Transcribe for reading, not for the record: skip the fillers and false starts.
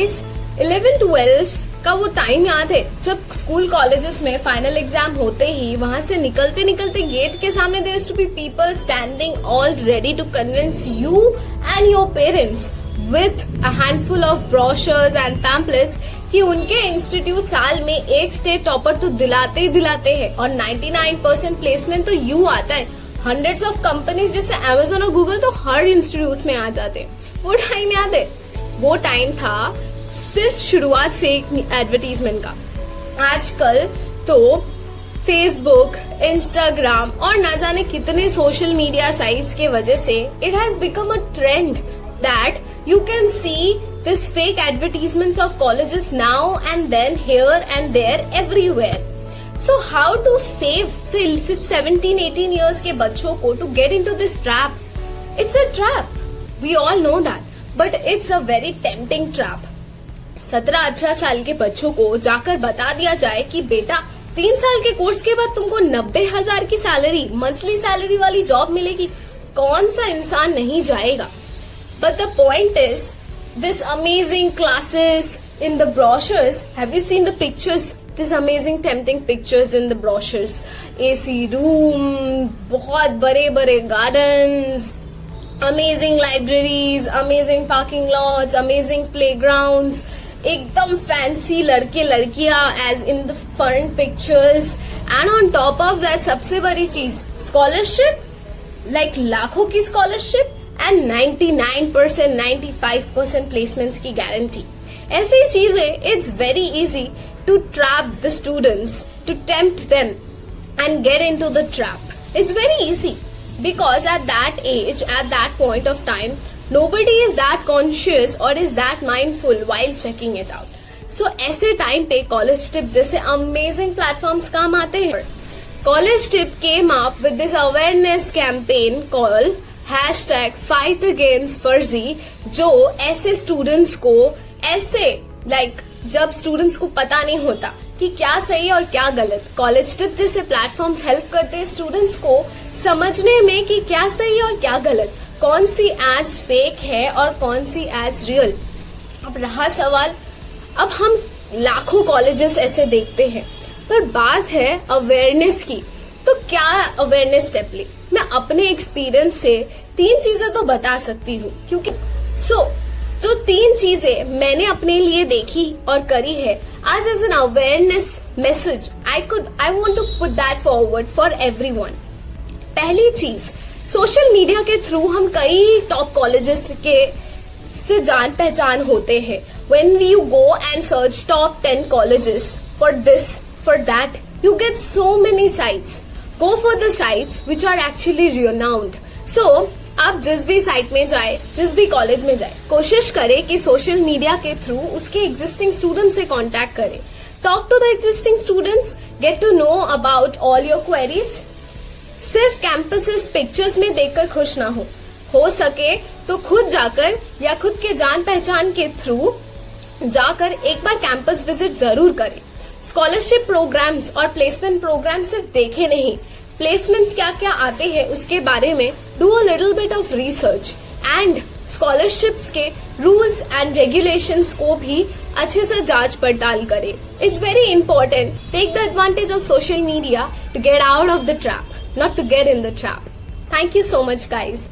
Guys 11-12 का वो time याद है जब स्कूल कॉलेजेस में फाइनल एग्जाम होते ही वहां से निकलते निकलते गेट के सामने there used to be people standing all ready to convince you and your parents with a handful of brochures and pamphlets कि उनके इंस्टीट्यूट साल में एक स्टेट टॉपर तो दिलाते ही दिलाते हैं और 99% प्लेसमेंट तो यू आता है। हंड्रेड्स ऑफ कंपनीज जैसे अमेजोन और गूगल तो हर इंस्टीट्यूट में आ जाते हैं। वो टाइम याद है? वो टाइम था सिर्फ शुरुआत फेक एडवर्टीजमेंट का। आजकल तो फेसबुक, इंस्टाग्राम और ना जाने कितने सोशल मीडिया साइट्स के वजह से it has become a trend that you can see this fake advertisements of colleges now and then, here and there, everywhere. So how to save the 17-18 years के बच्चों को to get into this trap? It's a trap. We all know that. But it's a very tempting trap. 17-18 साल के बच्चों को जाकर बता दिया जाए कि बेटा 3 साल के कोर्स के बाद तुमको 90,000 की सैलरी, मंथली सैलरी वाली जॉब मिलेगी। कौन सा इंसान नहीं जाएगा? But the point is, this amazing classes in the brochures, have you seen the pictures? These amazing tempting pictures in the brochures. AC room, बहुत बड़े बड़े gardens, amazing libraries, amazing parking lots, amazing playgrounds, एकदम fancy लड़के लड़कियां as in the front pictures. And on top of that, सबसे बड़ी चीज, scholarship, like लाखों की scholarship. एंड 99%, 95% प्लेसमेंट्स की गारंटी। ऐसी चीजें it's very easy to trap the students, to tempt them and get into the trap. It's very easy because at that age, at that point of time, nobody is that conscious और is that mindful while checking it out. So ऐसे time पे college tips जैसे amazing platforms काम आते हैं। College tip came up with this awareness campaign call #Fight Against Farzi, जो ऐसे students को ऐसे जब स्टूडेंट्स को पता नहीं होता कि क्या सही और क्या गलत, कॉलेज टिप जैसे प्लेटफॉर्म्स हेल्प करते हैं स्टूडेंट्स को समझने में कि क्या सही और क्या गलत, कौन सी एड्स फेक है और कौन सी एड्स रियल। अब रहा सवाल, अब हम लाखों कॉलेजेस ऐसे देखते हैं, पर बात है अवेयरनेस की, तो क्या अवेयरनेस स्टेप ले? मैं अपने एक्सपीरियंस से 3 चीजें तो बता सकती हूँ, क्योंकि तो 3 चीजें मैंने अपने लिए देखी और करी है आज as an awareness message. I want to put that forward for everyone. पहली चीज, सोशल मीडिया के थ्रू हम कई टॉप कॉलेजेस के से जान पहचान होते हैं। When we go and search top 10 colleges for this for that, you get so many sites. Go for the sites which are actually renowned. So, आप जिस भी साइट में जाए, जिस भी कॉलेज में जाए, कोशिश करें कि सोशल मीडिया के थ्रू उसके एग्जिस्टिंग स्टूडेंट्स से कांटेक्ट करें। Talk to the existing students, get to know about all your queries. सिर्फ कैंपसेस पिक्चर्स में देखकर खुश ना हो सके तो खुद जाकर या खुद के जान पहचान के थ्रू जाकर एक बार कैंपस विजिट जरूर करें। स्कॉलरशिप प्रोग्राम्स और प्लेसमेंट प्रोग्राम सिर्फ देखे नहीं, प्लेसमेंट्स क्या क्या आते हैं उसके बारे में do a little bit of research and scholarships के रूल्स एंड रेगुलेशंस को भी अच्छे से जांच पड़ताल करें। It's very important, take the advantage of social media to get out of the trap, not to get in the trap. Thank you so much guys.